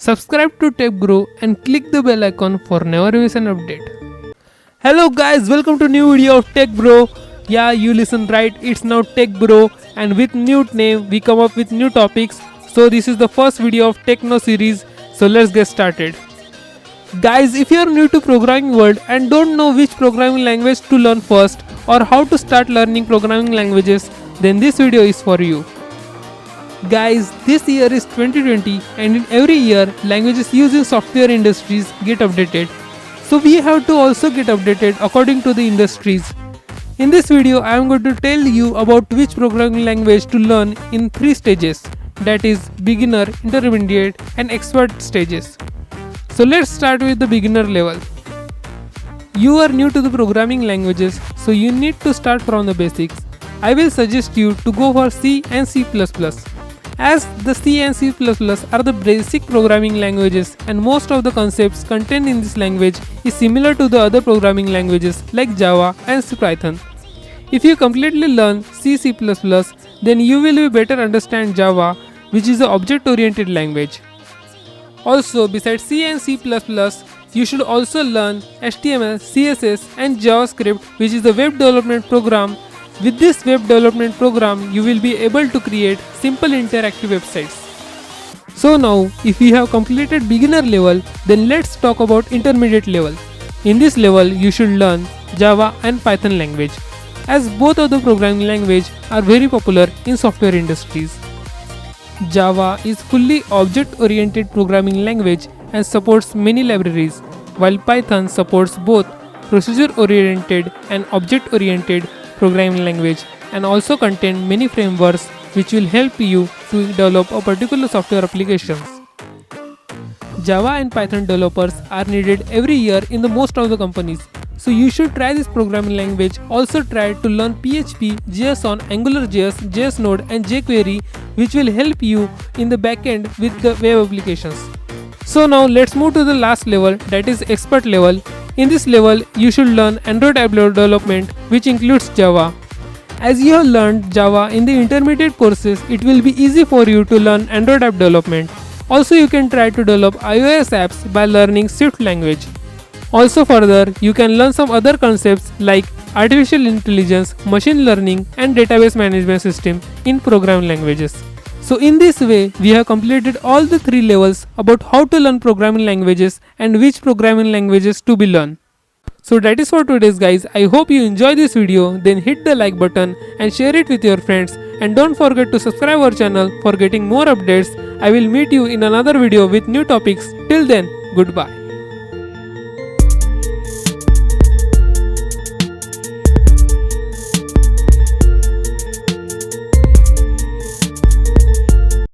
Subscribe to Tech Bro and click the bell icon for never miss an update. Hello guys, welcome to new video of Tech Bro. Yeah, you listen right, it's now Tech Bro, and with new name we come up with new topics. So this is the first video of Techno series. So let's get started. Guys, if you are new to programming world and don't know which programming language to learn first or how to start learning programming languages, then this video is for you. Guys, this year is 2020 and in every year languages used in software industries get updated. So we have to also get updated according to the industries. In this video I am going to tell you about which programming language to learn in 3 stages, that is beginner, intermediate and expert stages. So let's start with the beginner level. You are new to the programming languages, so you need to start from the basics. I will suggest you to go for C and C++. As the C and C++ are the basic programming languages and most of the concepts contained in this language is similar to the other programming languages like Java and Python. If you completely learn C, C++, then you will be better understand Java, which is an object-oriented language. Also, besides C and C++, you should also learn HTML, CSS and JavaScript, which is a web development program. With this web development program, you will be able to create simple interactive websites. So now, if you have completed beginner level, then let's talk about intermediate level. In this level, you should learn Java and Python language, as both of the programming language are very popular in software industries. Java is fully object-oriented programming language and supports many libraries, while Python supports both procedure-oriented and object-oriented programming language and also contain many frameworks which will help you to develop a particular software applications. Java and Python developers are needed every year in the most of the companies. So you should try this programming language. Also try to learn PHP, JSON, AngularJS, JS Node and jQuery, which will help you in the backend with the web applications. So now let's move to the last level, that is expert level. In this level, you should learn Android app development, which includes Java. As you have learned Java in the intermediate courses, it will be easy for you to learn Android app development. Also, you can try to develop iOS apps by learning Swift language. Also further, you can learn some other concepts like artificial intelligence, machine learning and database management system in programming languages. So in this way, we have completed all the 3 levels about how to learn programming languages and which programming languages to be learned. So that is for today's guys. I hope you enjoy this video. Then hit the like button and share it with your friends. And don't forget to subscribe our channel for getting more updates. I will meet you in another video with new topics. Till then, goodbye.